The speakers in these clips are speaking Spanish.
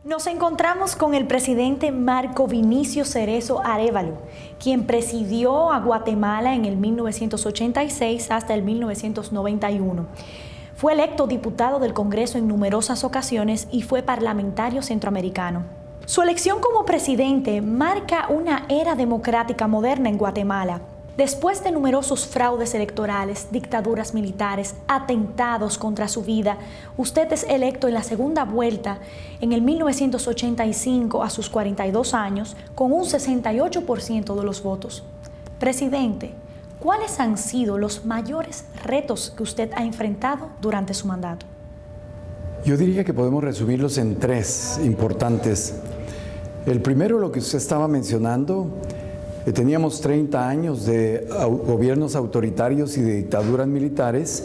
Nos encontramos con el presidente Marco Vinicio Cerezo Arévalo, quien presidió a Guatemala en el 1986 hasta el 1991. Fue electo diputado del Congreso en numerosas ocasiones y fue parlamentario centroamericano. Su elección como presidente marca una era democrática moderna en Guatemala. Después de numerosos fraudes electorales, dictaduras militares, atentados contra su vida, usted es electo en la segunda vuelta en el 1985 a sus 42 años con un 68% de los votos. Presidente, ¿cuáles han sido los mayores retos que usted ha enfrentado durante su mandato? Yo diría que podemos resumirlos en tres importantes. El primero, lo que usted estaba mencionando. Teníamos 30 años de gobiernos autoritarios y de dictaduras militares.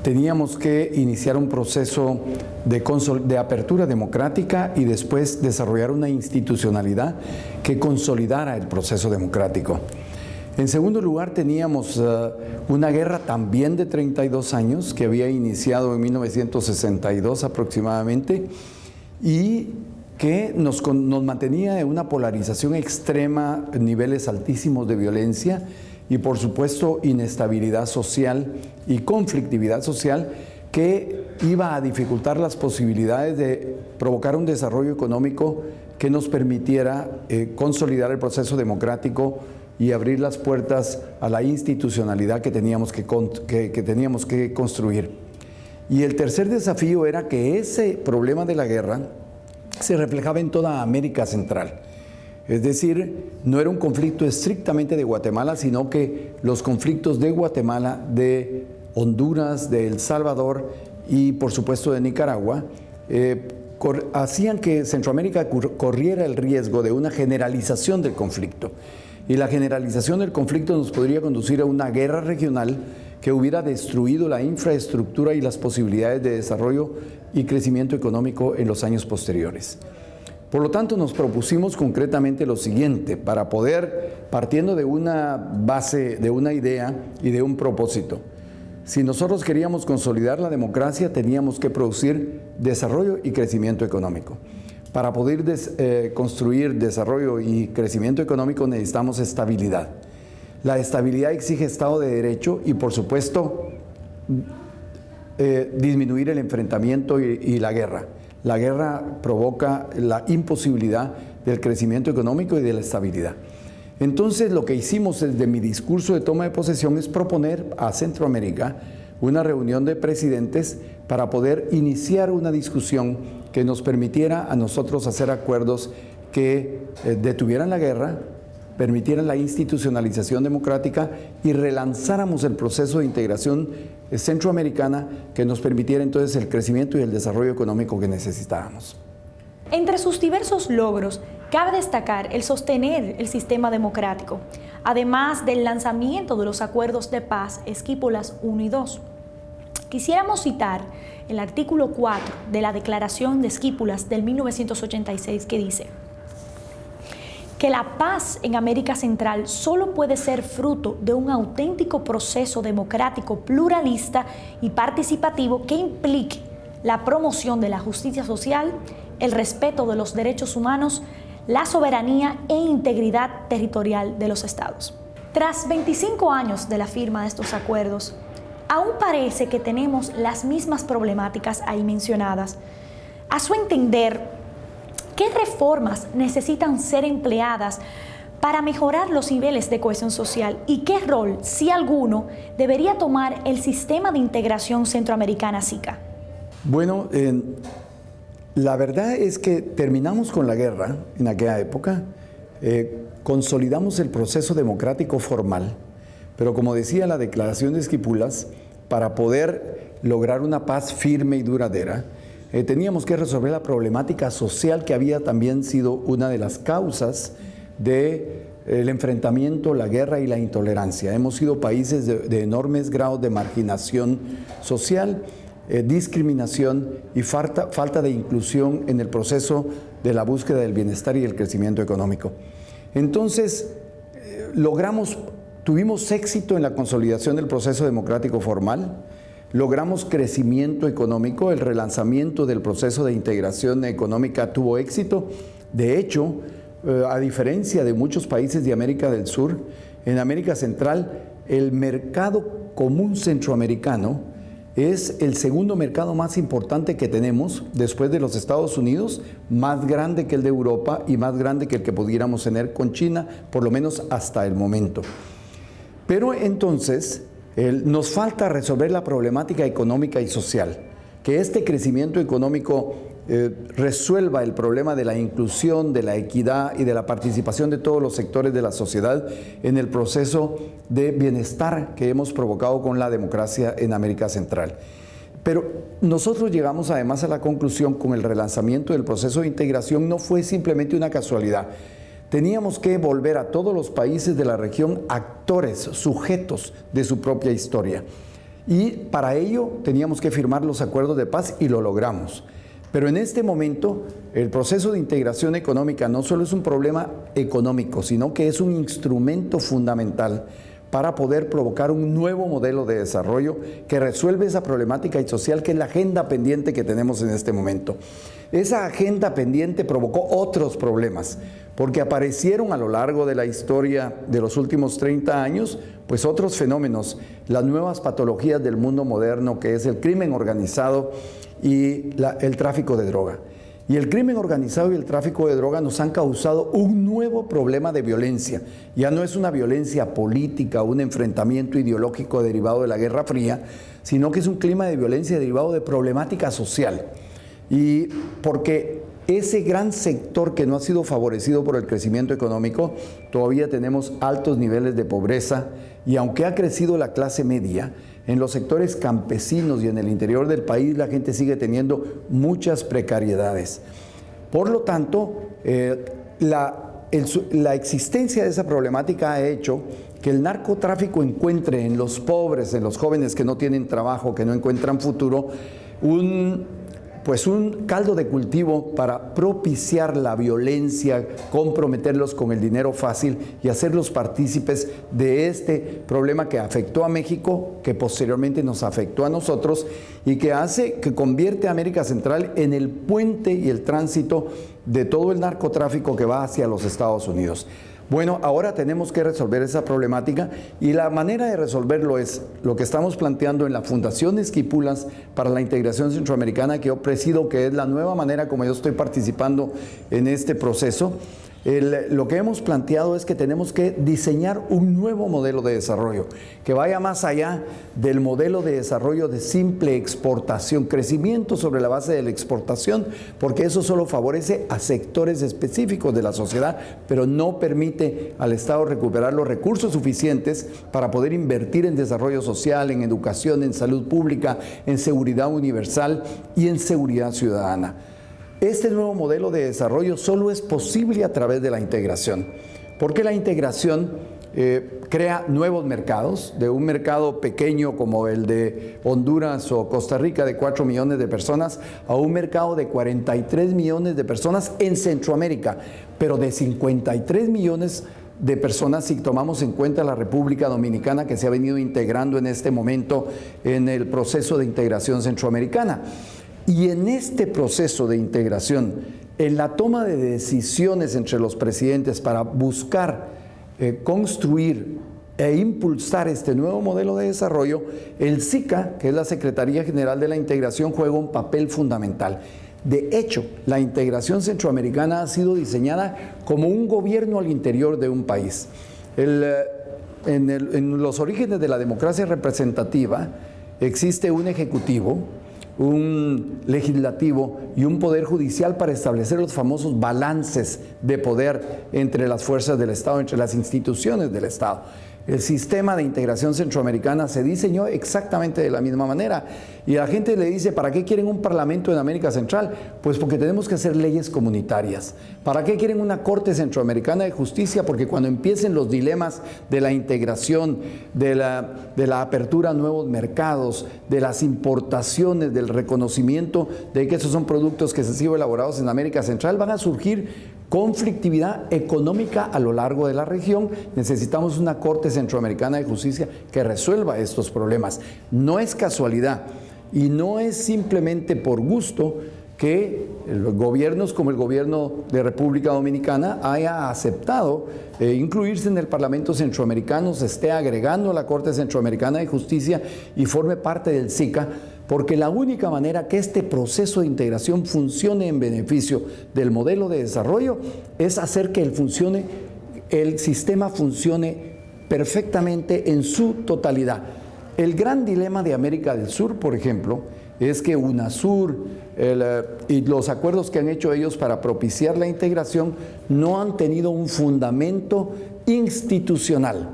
Teníamos que iniciar un proceso de apertura democrática y después desarrollar una institucionalidad que consolidara el proceso democrático. En segundo lugar, teníamos una guerra también de 32 años que había iniciado en 1962 aproximadamente y que nos mantenía en una polarización extrema, niveles altísimos de violencia y por supuesto inestabilidad social y conflictividad social que iba a dificultar las posibilidades de provocar un desarrollo económico que nos permitiera consolidar el proceso democrático y abrir las puertas a la institucionalidad que teníamos que construir. Y el tercer desafío era que ese problema de la guerra se reflejaba en toda América Central. Es decir, no era un conflicto estrictamente de Guatemala, sino que los conflictos de Guatemala, de Honduras, de El Salvador y por supuesto de Nicaragua, hacían que Centroamérica corriera el riesgo de una generalización del conflicto. Y la generalización del conflicto nos podría conducir a una guerra regional que hubiera destruido la infraestructura y las posibilidades de desarrollo y crecimiento económico en los años posteriores. Por lo tanto, nos propusimos concretamente lo siguiente, para poder, partiendo de una base, de una idea y de un propósito. Si nosotros queríamos consolidar la democracia, teníamos que producir desarrollo y crecimiento económico. Para poder construir desarrollo y crecimiento económico necesitamos estabilidad. La estabilidad exige Estado de Derecho y, por supuesto, disminuir el enfrentamiento y la guerra. La guerra provoca la imposibilidad del crecimiento económico y de la estabilidad. Entonces, lo que hicimos desde mi discurso de toma de posesión es proponer a Centroamérica una reunión de presidentes para poder iniciar una discusión que nos permitiera a nosotros hacer acuerdos que detuvieran la guerra, permitieran la institucionalización democrática y relanzáramos el proceso de integración centroamericana que nos permitiera entonces el crecimiento y el desarrollo económico que necesitábamos. Entre sus diversos logros, cabe destacar el sostener el sistema democrático, además del lanzamiento de los acuerdos de paz Esquípulas 1 y 2. Quisiéramos citar el artículo 4 de la Declaración de Esquípulas del 1986 que dice que la paz en América Central solo puede ser fruto de un auténtico proceso democrático, pluralista y participativo que implique la promoción de la justicia social, el respeto de los derechos humanos, la soberanía e integridad territorial de los estados. Tras 25 años de la firma de estos acuerdos, aún parece que tenemos las mismas problemáticas ahí mencionadas. A su entender, ¿qué reformas necesitan ser empleadas para mejorar los niveles de cohesión social y qué rol, si alguno, debería tomar el sistema de integración centroamericana SICA? Bueno, la verdad es que terminamos con la guerra en aquella época, consolidamos el proceso democrático formal, pero como decía la Declaración de Esquipulas, para poder lograr una paz firme y duradera, teníamos que resolver la problemática social que había también sido una de las causas del enfrentamiento, la guerra y la intolerancia. Hemos sido países de enormes grados de marginación social, discriminación y falta de inclusión en el proceso de la búsqueda del bienestar y el crecimiento económico. Entonces, tuvimos éxito en la consolidación del proceso democrático formal, logramos crecimiento económico, el relanzamiento del proceso de integración económica tuvo éxito. De hecho, a diferencia de muchos países de América del Sur, en América Central, el mercado común centroamericano es el segundo mercado más importante que tenemos después de los Estados Unidos, más grande que el de Europa y más grande que el que pudiéramos tener con China, por lo menos hasta el momento. Pero entonces nos falta resolver la problemática económica y social, que este crecimiento económico resuelva el problema de la inclusión, de la equidad y de la participación de todos los sectores de la sociedad en el proceso de bienestar que hemos provocado con la democracia en América Central. Pero nosotros llegamos además a la conclusión con el relanzamiento del proceso de integración no fue simplemente una casualidad. Teníamos que volver a todos los países de la región actores, sujetos de su propia historia. Y para ello teníamos que firmar los acuerdos de paz y lo logramos. Pero en este momento, el proceso de integración económica no solo es un problema económico, sino que es un instrumento fundamental para poder provocar un nuevo modelo de desarrollo que resuelve esa problemática y social que es la agenda pendiente que tenemos en este momento. Esa agenda pendiente provocó otros problemas, porque aparecieron a lo largo de la historia de los últimos 30 años, pues otros fenómenos, las nuevas patologías del mundo moderno, que es el crimen organizado y el tráfico de droga. Y el crimen organizado y el tráfico de droga nos han causado un nuevo problema de violencia. Ya no es una violencia política, un enfrentamiento ideológico derivado de la Guerra Fría, sino que es un clima de violencia derivado de problemática social. Y porque ese gran sector que no ha sido favorecido por el crecimiento económico, todavía tenemos altos niveles de pobreza, y aunque ha crecido la clase media, en los sectores campesinos y en el interior del país la gente sigue teniendo muchas precariedades. Por lo tanto, la existencia de esa problemática ha hecho que el narcotráfico encuentre en los pobres, en los jóvenes que no tienen trabajo, que no encuentran futuro, un caldo de cultivo para propiciar la violencia, comprometerlos con el dinero fácil y hacerlos partícipes de este problema que afectó a México, que posteriormente nos afectó a nosotros y que convierte a América Central en el puente y el tránsito de todo el narcotráfico que va hacia los Estados Unidos. Bueno, ahora tenemos que resolver esa problemática y la manera de resolverlo es lo que estamos planteando en la Fundación Esquipulas para la Integración Centroamericana, que yo presido, que es la nueva manera como yo estoy participando en este proceso. Lo que hemos planteado es que tenemos que diseñar un nuevo modelo de desarrollo que vaya más allá del modelo de desarrollo de simple exportación, crecimiento sobre la base de la exportación, porque eso solo favorece a sectores específicos de la sociedad, pero no permite al Estado recuperar los recursos suficientes para poder invertir en desarrollo social, en educación, en salud pública, en seguridad universal y en seguridad ciudadana. Este nuevo modelo de desarrollo solo es posible a través de la integración, porque la integración crea nuevos mercados, de un mercado pequeño como el de Honduras o Costa Rica de 4 millones de personas, a un mercado de 43 millones de personas en Centroamérica, pero de 53 millones de personas si tomamos en cuenta la República Dominicana, que se ha venido integrando en este momento en el proceso de integración centroamericana. Y en este proceso de integración, en la toma de decisiones entre los presidentes para buscar construir e impulsar este nuevo modelo de desarrollo, el SICA, que es la Secretaría General de la Integración, juega un papel fundamental. De hecho, la integración centroamericana ha sido diseñada como un gobierno al interior de un país. En los orígenes de la democracia representativa existe un ejecutivo, un legislativo y un poder judicial para establecer los famosos balances de poder entre las fuerzas del Estado, entre las instituciones del Estado. El sistema de integración centroamericana se diseñó exactamente de la misma manera. Y la gente le dice, ¿para qué quieren un parlamento en América Central? Pues porque tenemos que hacer leyes comunitarias. ¿Para qué quieren una Corte Centroamericana de Justicia? Porque cuando empiecen los dilemas de la integración, de la apertura a nuevos mercados, de las importaciones, del reconocimiento de que esos son productos que se han sido elaborados en América Central, van a surgir conflictividad económica a lo largo de la región. Necesitamos una Corte Centroamericana de Justicia que resuelva estos problemas. No es casualidad y no es simplemente por gusto que los gobiernos como el gobierno de República Dominicana haya aceptado incluirse en el Parlamento Centroamericano, se esté agregando a la Corte Centroamericana de Justicia y forme parte del SICA, porque la única manera que este proceso de integración funcione en beneficio del modelo de desarrollo es hacer que el sistema funcione perfectamente en su totalidad. El gran dilema de América del Sur, por ejemplo, es que UNASUR y los acuerdos que han hecho ellos para propiciar la integración no han tenido un fundamento institucional.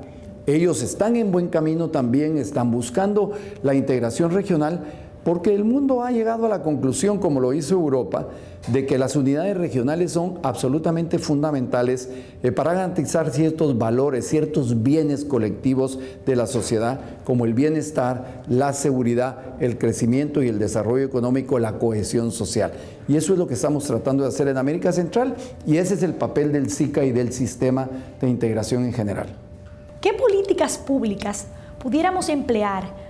Ellos están en buen camino también, están buscando la integración regional, porque el mundo ha llegado a la conclusión, como lo hizo Europa, de que las unidades regionales son absolutamente fundamentales para garantizar ciertos valores, ciertos bienes colectivos de la sociedad, como el bienestar, la seguridad, el crecimiento y el desarrollo económico, la cohesión social. Y eso es lo que estamos tratando de hacer en América Central, y ese es el papel del SICA y del sistema de integración en general. ¿Qué políticas públicas pudiéramos emplear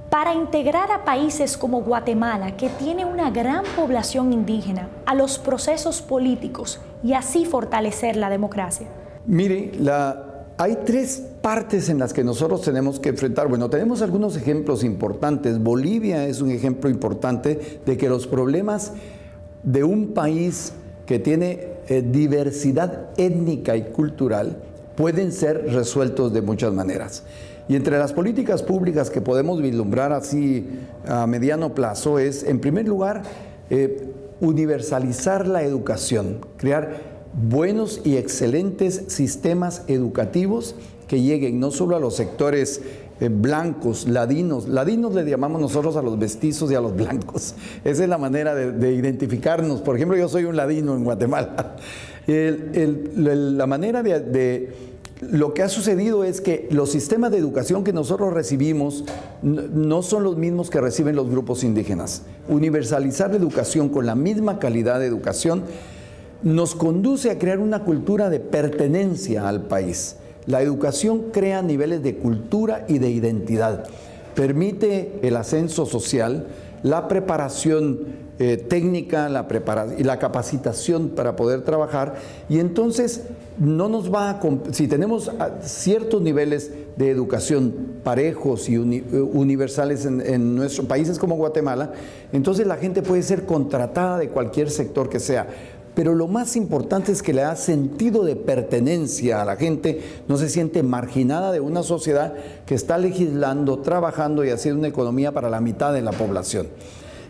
para integrar a países como Guatemala, que tiene una gran población indígena, a los procesos políticos y así fortalecer la democracia? Mire, hay tres partes en las que nosotros tenemos que enfrentar. Bueno, tenemos algunos ejemplos importantes. Bolivia es un ejemplo importante de que los problemas de un país que tiene diversidad étnica y cultural pueden ser resueltos de muchas maneras. Y entre las políticas públicas que podemos vislumbrar así a mediano plazo es, en primer lugar, universalizar la educación, crear buenos y excelentes sistemas educativos que lleguen no solo a los sectores blancos, ladinos le llamamos nosotros a los mestizos y a los blancos. Esa es la manera de identificarnos. Por ejemplo, yo soy un ladino en Guatemala. La manera lo que ha sucedido es que los sistemas de educación que nosotros recibimos no son los mismos que reciben los grupos indígenas. Universalizar la educación con la misma calidad de educación nos conduce a crear una cultura de pertenencia al país. La educación crea niveles de cultura y de identidad, permite el ascenso social, la preparación técnica y la capacitación para poder trabajar, y entonces no nos va a, si tenemos ciertos niveles de educación parejos y universales en nuestros países como Guatemala, entonces la gente puede ser contratada de cualquier sector que sea. Pero lo más importante es que le da sentido de pertenencia a la gente, no se siente marginada de una sociedad que está legislando, trabajando y haciendo una economía para la mitad de la población.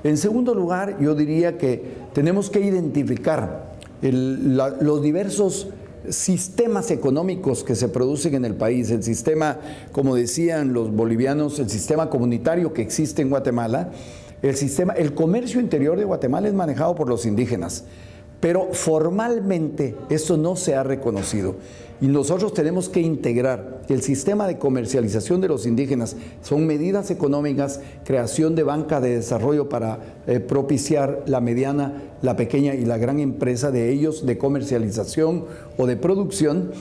En segundo lugar, yo diría que tenemos que identificar los diversos sistemas económicos que se producen en el país. El sistema, como decían los bolivianos, el sistema comunitario que existe en Guatemala, el comercio interior de Guatemala es manejado por los indígenas. Pero formalmente esto no se ha reconocido y nosotros tenemos que integrar que el sistema de comercialización de los indígenas son medidas económicas, creación de banca de desarrollo para propiciar la mediana, la pequeña y la gran empresa de ellos de comercialización o de producción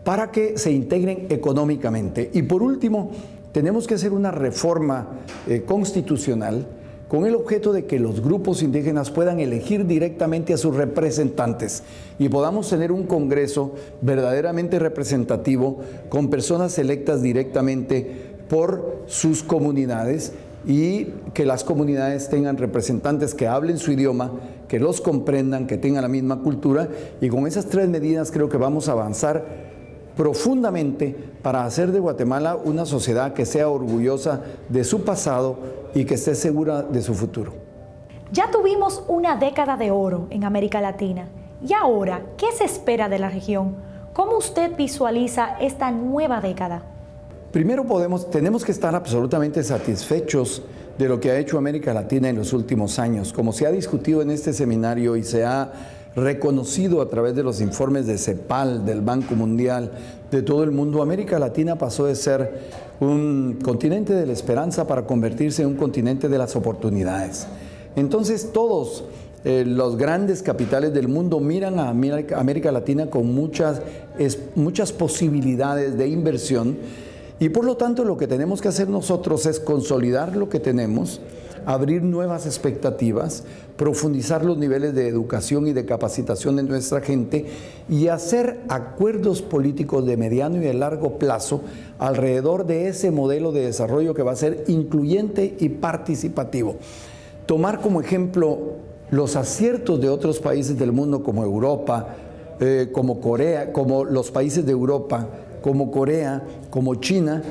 para que se integren económicamente. Y por último, tenemos que hacer una reforma constitucional con el objeto de que los grupos indígenas puedan elegir directamente a sus representantes y podamos tener un Congreso verdaderamente representativo con personas electas directamente por sus comunidades y que las comunidades tengan representantes que hablen su idioma, que los comprendan, que tengan la misma cultura, y con esas tres medidas creo que vamos a avanzar profundamente para hacer de Guatemala una sociedad que sea orgullosa de su pasado y que esté segura de su futuro. Ya tuvimos una década de oro en América Latina. ¿Y ahora qué se espera de la región? ¿Cómo usted visualiza esta nueva década? Primero tenemos que estar absolutamente satisfechos de lo que ha hecho América Latina en los últimos años. Como se ha discutido en este seminario y se ha reconocido a través de los informes de CEPAL, del Banco Mundial, de todo el mundo, América Latina pasó de ser un continente de la esperanza para convertirse en un continente de las oportunidades. Entonces todos los grandes capitales del mundo miran a América Latina con muchas posibilidades de inversión, y por lo tanto lo que tenemos que hacer nosotros es consolidar lo que tenemos, abrir nuevas expectativas, profundizar los niveles de educación y de capacitación de nuestra gente y hacer acuerdos políticos de mediano y de largo plazo alrededor de ese modelo de desarrollo que va a ser incluyente y participativo. Tomar como ejemplo los aciertos de otros países del mundo como Europa, como Corea, como los países de Europa, como Corea, como China,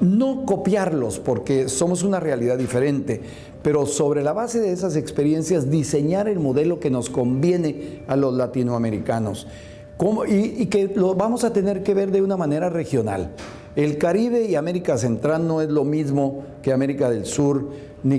no copiarlos porque somos una realidad diferente, pero sobre la base de esas experiencias diseñar el modelo que nos conviene a los latinoamericanos y que lo vamos a tener que ver de una manera regional. El Caribe y América Central no es lo mismo que América del Sur ni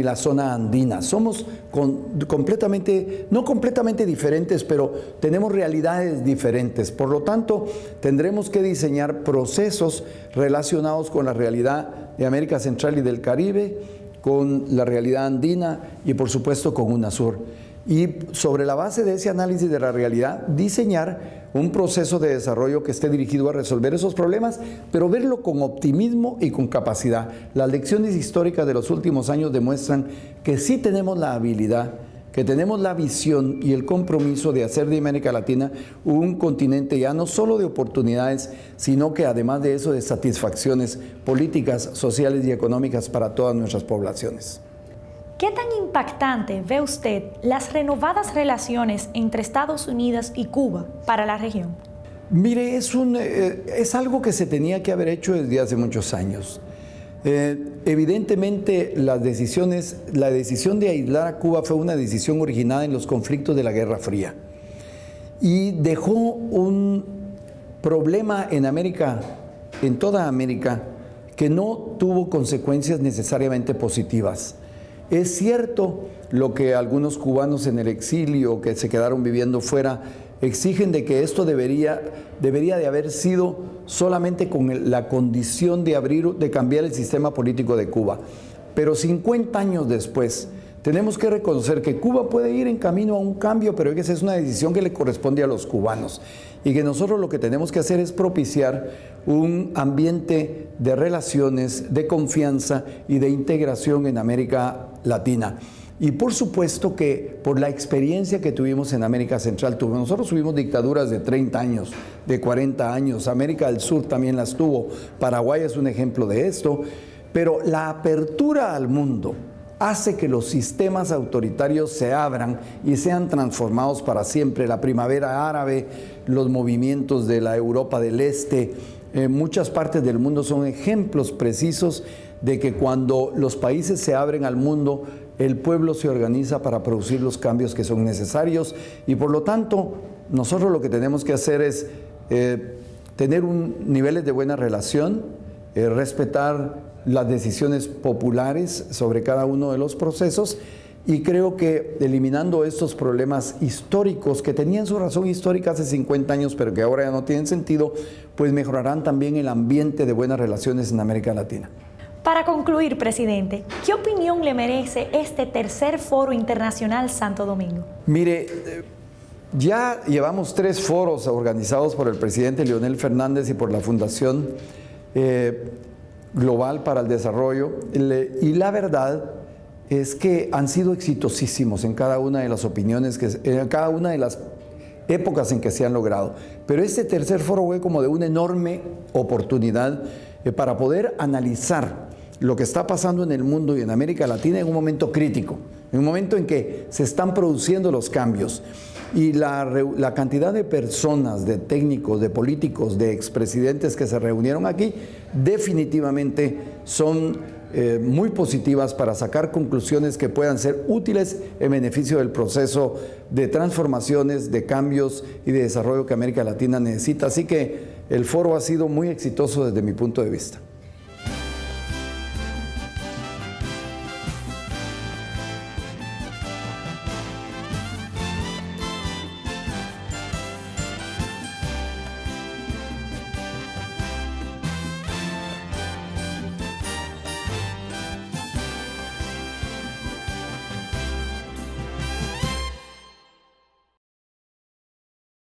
la zona andina. Somos no completamente diferentes, pero tenemos realidades diferentes. Por lo tanto, tendremos que diseñar procesos relacionados con la realidad de América Central y del Caribe, con la realidad andina y por supuesto con UNASUR. Y sobre la base de ese análisis de la realidad, diseñar un proceso de desarrollo que esté dirigido a resolver esos problemas, pero verlo con optimismo y con capacidad. Las lecciones históricas de los últimos años demuestran que sí tenemos la habilidad, que tenemos la visión y el compromiso de hacer de América Latina un continente ya no solo de oportunidades, sino que además de eso de satisfacciones políticas, sociales y económicas para todas nuestras poblaciones. ¿Qué tan impactante ve usted las renovadas relaciones entre Estados Unidos y Cuba para la región? Mire, es algo que se tenía que haber hecho desde hace muchos años. Evidentemente la decisión de aislar a Cuba fue una decisión originada en los conflictos de la Guerra Fría y dejó un problema en América, en toda América, que no tuvo consecuencias necesariamente positivas. Es cierto lo que algunos cubanos en el exilio que se quedaron viviendo fuera exigen de que esto debería de haber sido solamente con la condición de cambiar el sistema político de Cuba. Pero 50 años después, tenemos que reconocer que Cuba puede ir en camino a un cambio, pero esa es una decisión que le corresponde a los cubanos. Y que nosotros lo que tenemos que hacer es propiciar un ambiente de relaciones, de confianza y de integración en América Latina. Y por supuesto que por la experiencia que tuvimos en América Central, nosotros tuvimos dictaduras de 30 años, de 40 años, América del Sur también las tuvo, Paraguay es un ejemplo de esto, pero la apertura al mundo hace que los sistemas autoritarios se abran y sean transformados para siempre. La primavera árabe, los movimientos de la Europa del Este, muchas partes del mundo son ejemplos precisos de que cuando los países se abren al mundo, el pueblo se organiza para producir los cambios que son necesarios y por lo tanto nosotros lo que tenemos que hacer es tener niveles de buena relación, respetar las decisiones populares sobre cada uno de los procesos y creo que eliminando estos problemas históricos que tenían su razón histórica hace 50 años pero que ahora ya no tienen sentido, pues mejorarán también el ambiente de buenas relaciones en América Latina. Para concluir, presidente, ¿qué opinión le merece este tercer Foro Internacional Santo Domingo? Mire, ya llevamos 3 foros organizados por el presidente Leonel Fernández y por la Fundación Global para el Desarrollo y la verdad es que han sido exitosísimos en cada una de las opiniones, en cada una de las épocas en que se han logrado. Pero este tercer foro fue como de una enorme oportunidad para poder analizar lo que está pasando en el mundo y en América Latina en un momento crítico, en un momento en que se están produciendo los cambios. Y la cantidad de personas, de técnicos, de políticos, de expresidentes que se reunieron aquí, definitivamente son muy positivas para sacar conclusiones que puedan ser útiles en beneficio del proceso de transformaciones, de cambios y de desarrollo que América Latina necesita. Así que el foro ha sido muy exitoso desde mi punto de vista.